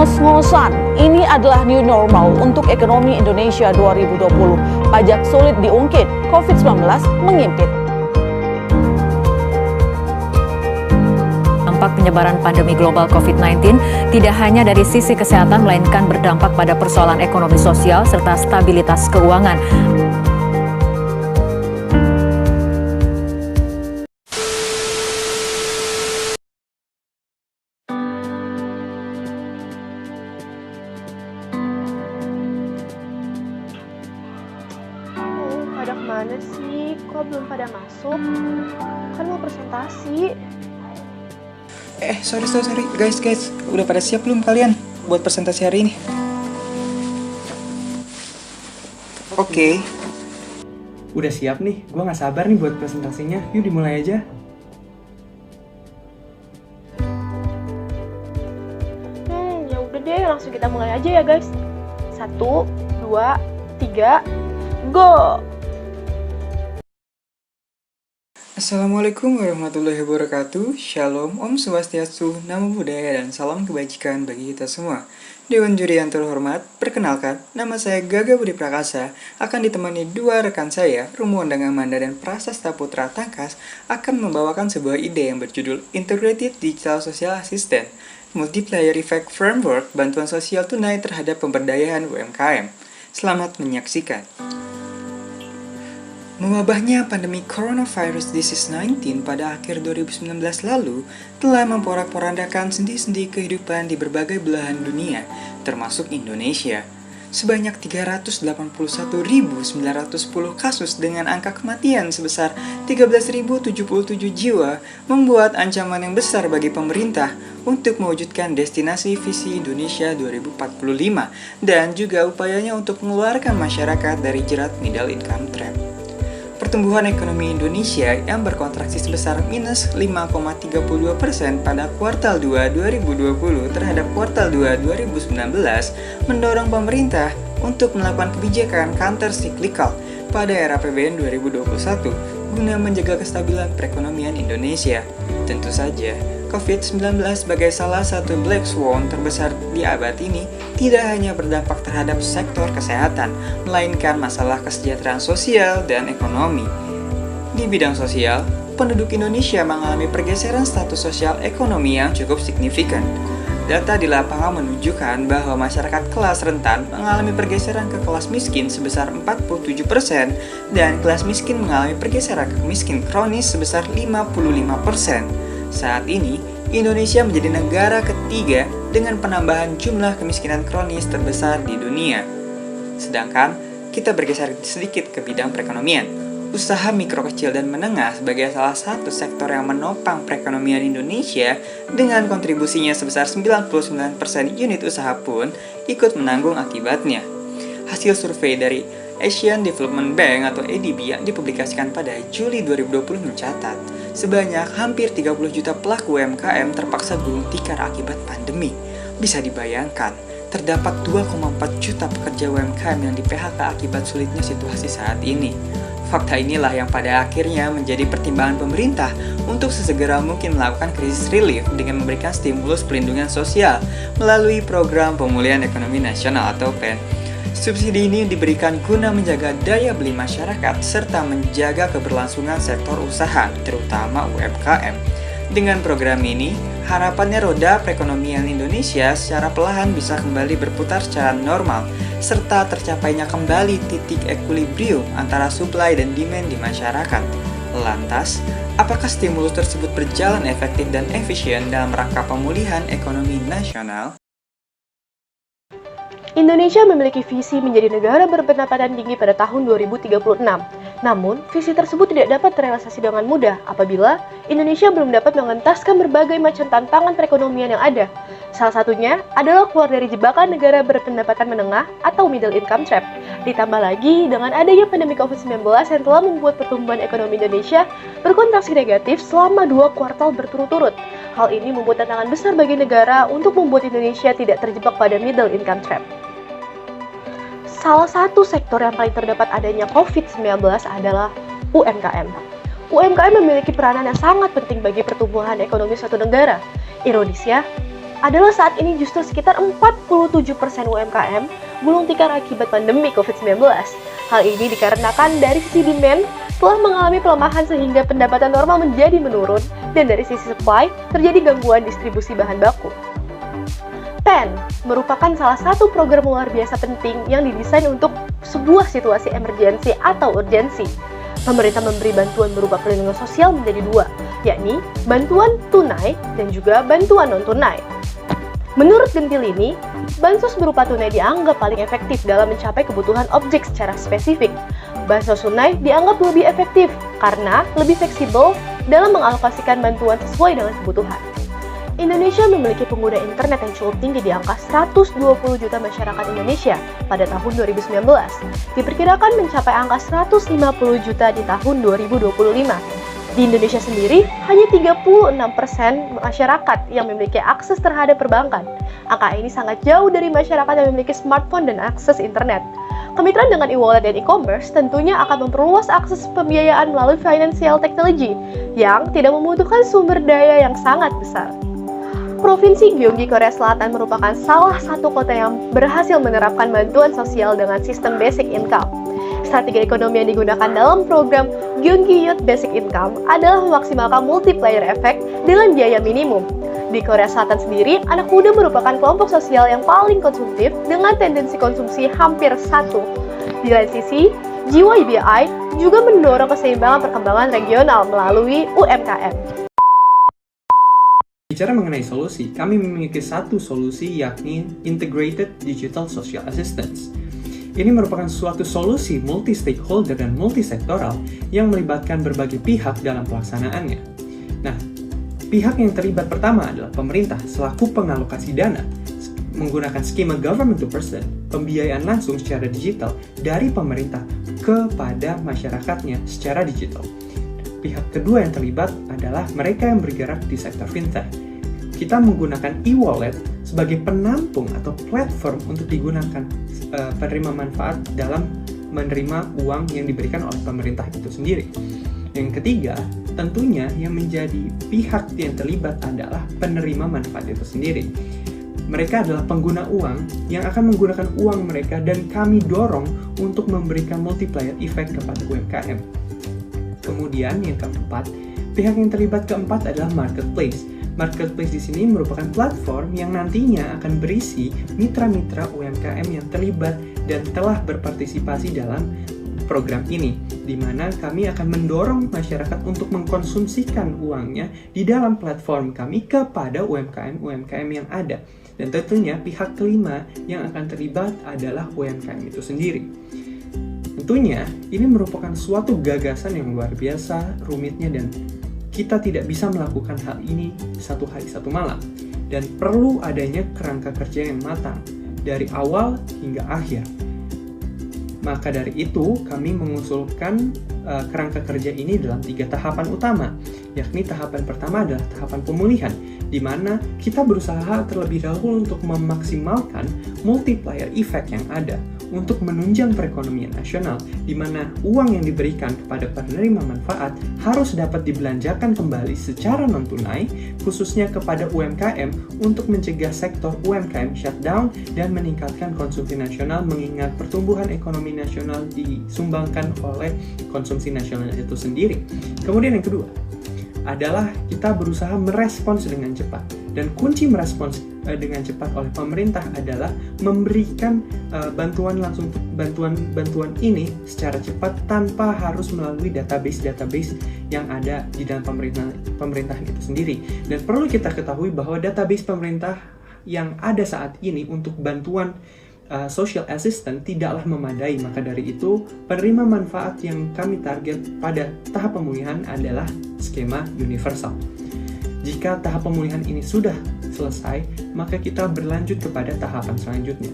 Ngos-ngosan, ini adalah new normal untuk ekonomi Indonesia 2020. Pajak sulit diungkit, COVID-19 mengimpit. Dampak penyebaran pandemi global COVID-19 tidak hanya dari sisi kesehatan, melainkan berdampak pada persoalan ekonomi sosial serta stabilitas keuangan. Pada kemana sih? Kok belum pada masuk? Kan mau presentasi. Sorry. Guys. Udah pada siap belum kalian buat presentasi hari ini? Oke. Udah siap nih, gue gak sabar nih buat presentasinya. Yuk dimulai aja. Ya udah deh, langsung kita mulai aja ya guys. 1, 2, 3, go! Assalamualaikum warahmatullahi wabarakatuh. Shalom, Om Swastiastu, Namo Buddhaya, dan salam kebajikan bagi kita semua. Dewan juri yang terhormat, perkenalkan, nama saya Gaga Budi Prakasa, akan ditemani dua rekan saya, Rumo Wondang Amanda dan Prasasta Putra Tangkas, akan membawakan sebuah ide yang berjudul Integrated Digital Social Assistant, Multiplier Effect Framework, bantuan sosial tunai terhadap pemberdayaan UMKM. Selamat menyaksikan. Mewabahnya pandemi coronavirus disease 19 pada akhir 2019 lalu telah memporak-porandakan sendi-sendi kehidupan di berbagai belahan dunia, termasuk Indonesia. Sebanyak 381.910 kasus dengan angka kematian sebesar 13.077 jiwa membuat ancaman yang besar bagi pemerintah untuk mewujudkan destinasi visi Indonesia 2045 dan juga upayanya untuk mengeluarkan masyarakat dari jerat middle income trap. Pertumbuhan ekonomi Indonesia yang berkontraksi sebesar minus 5,32% pada kuartal 2 2020 terhadap kuartal 2 2019 mendorong pemerintah untuk melakukan kebijakan counter-cyclical pada era APBN 2021 guna menjaga kestabilan perekonomian Indonesia. Tentu saja, COVID-19 sebagai salah satu black swan terbesar di abad ini tidak hanya berdampak terhadap sektor kesehatan, melainkan masalah kesejahteraan sosial dan ekonomi. Di bidang sosial, penduduk Indonesia mengalami pergeseran status sosial ekonomi yang cukup signifikan. Data di lapangan menunjukkan bahwa masyarakat kelas rentan mengalami pergeseran ke kelas miskin sebesar 47% dan kelas miskin mengalami pergeseran ke miskin kronis sebesar 55%. Saat ini, Indonesia menjadi negara ketiga dengan penambahan jumlah kemiskinan kronis terbesar di dunia. Sedangkan, kita bergeser sedikit ke bidang perekonomian. Usaha mikro kecil dan menengah sebagai salah satu sektor yang menopang perekonomian Indonesia dengan kontribusinya sebesar 99% unit usaha pun ikut menanggung akibatnya. Hasil survei dari Asian Development Bank atau ADB yang dipublikasikan pada Juli 2020 mencatat sebanyak hampir 30 juta pelaku UMKM terpaksa gulung tikar akibat pandemi. Bisa dibayangkan, terdapat 2,4 juta pekerja UMKM yang di-PHK akibat sulitnya situasi saat ini. Fakta inilah yang pada akhirnya menjadi pertimbangan pemerintah untuk sesegera mungkin melakukan krisis relief dengan memberikan stimulus pelindungan sosial melalui Program Pemulihan Ekonomi Nasional atau PEN. Subsidi ini diberikan guna menjaga daya beli masyarakat serta menjaga keberlangsungan sektor usaha, terutama UMKM. Dengan program ini, harapannya roda perekonomian Indonesia secara perlahan bisa kembali berputar secara normal, serta tercapainya kembali titik equilibrium antara supply dan demand di masyarakat. Lantas, apakah stimulus tersebut berjalan efektif dan efisien dalam rangka pemulihan ekonomi nasional? Indonesia memiliki visi menjadi negara berpendapatan tinggi pada tahun 2036. Namun, visi tersebut tidak dapat terrealisasi dengan mudah apabila Indonesia belum dapat mengentaskan berbagai macam tantangan perekonomian yang ada. Salah satunya adalah keluar dari jebakan negara berpendapatan menengah atau middle income trap. Ditambah lagi dengan adanya pandemi COVID-19 yang telah membuat pertumbuhan ekonomi Indonesia berkontraksi negatif selama 2 kuartal berturut-turut. Hal ini membuat tantangan besar bagi negara untuk membuat Indonesia tidak terjebak pada middle income trap. Salah satu sektor yang paling terdapat adanya COVID-19 adalah UMKM. UMKM memiliki peranan yang sangat penting bagi pertumbuhan ekonomi suatu negara. Ironisnya, adalah saat ini justru sekitar 47% UMKM gulung tikar akibat pandemi COVID-19. Hal ini dikarenakan dari sisi demand telah mengalami pelemahan sehingga pendapatan normal menjadi menurun, dan dari sisi supply terjadi gangguan distribusi bahan baku. PEN merupakan salah satu program luar biasa penting yang didesain untuk sebuah situasi emergensi atau urgensi. Pemerintah memberi bantuan berupa perlindungan sosial menjadi dua, yakni bantuan tunai dan juga bantuan non-tunai. Menurut Gentilini, bansos berupa tunai dianggap paling efektif dalam mencapai kebutuhan objek secara spesifik. Bansos tunai dianggap lebih efektif karena lebih fleksibel dalam mengalokasikan bantuan sesuai dengan kebutuhan. Indonesia memiliki pengguna internet yang cukup tinggi di angka 120 juta masyarakat Indonesia pada tahun 2019. Diperkirakan mencapai angka 150 juta di tahun 2025. Di Indonesia sendiri, hanya 36% masyarakat yang memiliki akses terhadap perbankan. Angka ini sangat jauh dari masyarakat yang memiliki smartphone dan akses internet. Kemitraan dengan e-wallet dan e-commerce tentunya akan memperluas akses pembiayaan melalui financial technology yang tidak membutuhkan sumber daya yang sangat besar. Provinsi Gyeonggi, Korea Selatan merupakan salah satu kota yang berhasil menerapkan bantuan sosial dengan sistem basic income. Strategi ekonomi yang digunakan dalam program Gyeonggi Youth Basic Income adalah memaksimalkan multiplier effect dengan biaya minimum. Di Korea Selatan sendiri, anak muda merupakan kelompok sosial yang paling konsumtif dengan tendensi konsumsi hampir 1. Di lain sisi, GYBI juga mendorong keseimbangan perkembangan regional melalui UMKM. Bicara mengenai solusi, kami memiliki satu solusi yakni Integrated Digital Social Assistance. Ini merupakan suatu solusi multi-stakeholder dan multisektoral yang melibatkan berbagai pihak dalam pelaksanaannya. Nah, pihak yang terlibat pertama adalah pemerintah selaku pengalokasi dana menggunakan skema government to person, pembiayaan langsung secara digital dari pemerintah kepada masyarakatnya secara digital. Pihak kedua yang terlibat adalah mereka yang bergerak di sektor fintech. Kita menggunakan e-wallet sebagai penampung atau platform untuk digunakan penerima manfaat dalam menerima uang yang diberikan oleh pemerintah itu sendiri. Yang ketiga, tentunya yang menjadi pihak yang terlibat adalah penerima manfaat itu sendiri. Mereka adalah pengguna uang yang akan menggunakan uang mereka dan kami dorong untuk memberikan multiplier effect kepada UMKM. Kemudian yang keempat, pihak yang terlibat keempat adalah marketplace. Marketplace di sini merupakan platform yang nantinya akan berisi mitra-mitra UMKM yang terlibat dan telah berpartisipasi dalam program ini, di mana kami akan mendorong masyarakat untuk mengkonsumsikan uangnya di dalam platform kami kepada UMKM yang ada. Dan tentunya pihak kelima yang akan terlibat adalah UMKM itu sendiri. Tentunya ini merupakan suatu gagasan yang luar biasa rumitnya dan kita tidak bisa melakukan hal ini satu hari satu malam, dan perlu adanya kerangka kerja yang matang dari awal hingga akhir. Maka dari itu kami mengusulkan kerangka kerja ini dalam 3 tahapan utama, yakni tahapan pertama adalah tahapan pemulihan, di mana kita berusaha terlebih dahulu untuk memaksimalkan multiplier effect yang ada untuk menunjang perekonomian nasional, di mana uang yang diberikan kepada penerima manfaat harus dapat dibelanjakan kembali secara non-tunai, khususnya kepada UMKM untuk mencegah sektor UMKM shutdown dan meningkatkan konsumsi nasional, mengingat pertumbuhan ekonomi nasional disumbangkan oleh konsumsi nasional itu sendiri. Kemudian yang kedua adalah kita berusaha merespons dengan cepat, dan kunci merespons dengan cepat oleh pemerintah adalah memberikan bantuan ini secara cepat tanpa harus melalui database yang ada di dalam pemerintahan itu sendiri. Dan perlu kita ketahui bahwa database pemerintah yang ada saat ini untuk bantuan social assistant tidaklah memadai. Maka dari itu, penerima manfaat yang kami target pada tahap pemulihan adalah skema universal. Jika tahap pemulihan ini sudah selesai, maka kita berlanjut kepada tahapan selanjutnya,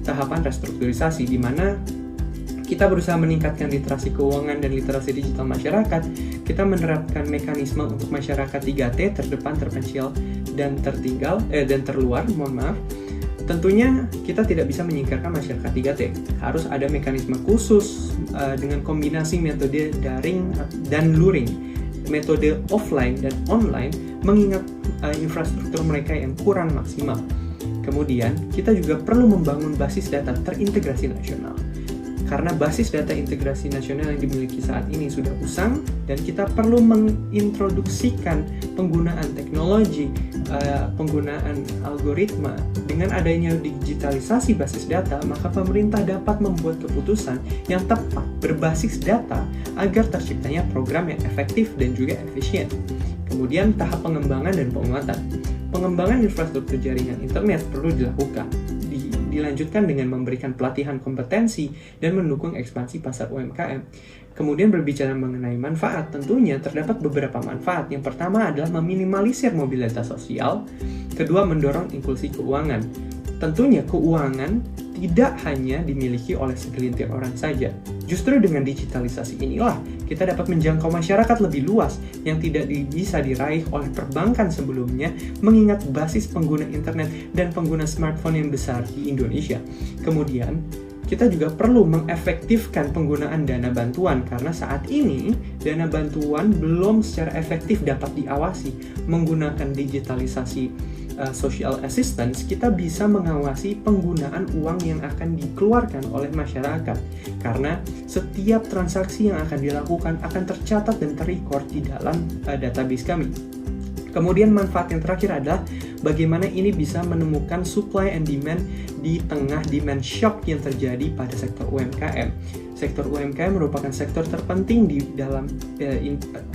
tahapan restrukturisasi, di mana kita berusaha meningkatkan literasi keuangan dan literasi digital masyarakat. Kita menerapkan mekanisme untuk masyarakat 3T, terdepan, terpencil, dan terluar. Tentunya kita tidak bisa menyingkirkan masyarakat 3T. Harus ada mekanisme khusus dengan kombinasi metode daring dan luring, metode offline dan online, mengingat infrastruktur mereka yang kurang maksimal. Kemudian, kita juga perlu membangun basis data terintegrasi nasional. Karena basis data integrasi nasional yang dimiliki saat ini sudah usang, dan kita perlu mengintroduksikan penggunaan teknologi, penggunaan algoritma. Dengan adanya digitalisasi basis data, maka pemerintah dapat membuat keputusan yang tepat berbasis data agar terciptanya program yang efektif dan juga efisien. Kemudian tahap pengembangan dan penguatan. Pengembangan infrastruktur jaringan internet perlu dilakukan. Dilanjutkan dengan memberikan pelatihan kompetensi dan mendukung ekspansi pasar UMKM. Kemudian berbicara mengenai manfaat, tentunya terdapat beberapa manfaat. Yang pertama adalah meminimalisir mobilitas sosial. Kedua, mendorong inklusi keuangan. Tentunya keuangan tidak hanya dimiliki oleh segelintir orang saja. Justru dengan digitalisasi inilah kita dapat menjangkau masyarakat lebih luas yang tidak bisa diraih oleh perbankan sebelumnya, mengingat basis pengguna internet dan pengguna smartphone yang besar di Indonesia. Kemudian, kita juga perlu mengefektifkan penggunaan dana bantuan karena saat ini dana bantuan belum secara efektif dapat diawasi. Menggunakan digitalisasi social assistance, kita bisa mengawasi penggunaan uang yang akan dikeluarkan oleh masyarakat karena setiap transaksi yang akan dilakukan akan tercatat dan terrecord di dalam database kami. Kemudian manfaat yang terakhir adalah bagaimana ini bisa menemukan supply and demand di tengah demand shock yang terjadi pada sektor UMKM. Sektor UMKM merupakan sektor terpenting di dalam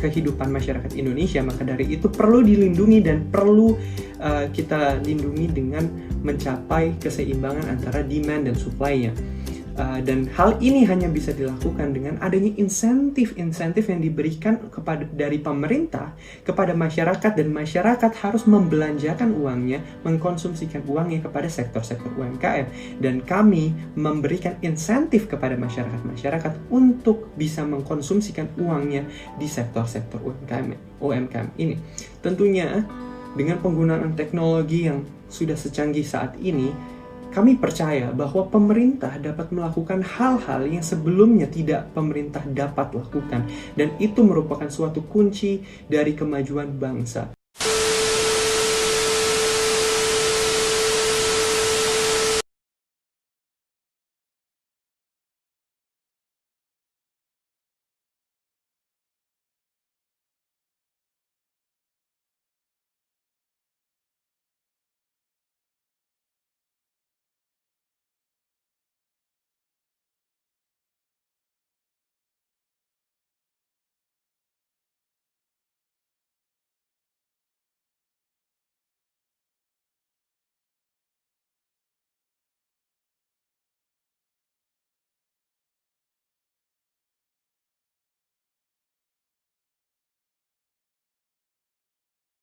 kehidupan masyarakat Indonesia, maka dari itu perlu dilindungi dan perlu kita lindungi dengan mencapai keseimbangan antara demand dan supply-nya. Dan hal ini hanya bisa dilakukan dengan adanya insentif-insentif yang diberikan dari pemerintah kepada masyarakat, dan masyarakat harus membelanjakan uangnya, mengkonsumsikan uangnya kepada sektor-sektor UMKM, dan kami memberikan insentif kepada masyarakat untuk bisa mengkonsumsikan uangnya di sektor-sektor UMKM ini. Tentunya dengan penggunaan teknologi yang sudah secanggih saat ini, kami percaya bahwa pemerintah dapat melakukan hal-hal yang sebelumnya tidak pemerintah dapat lakukan, dan itu merupakan suatu kunci dari kemajuan bangsa.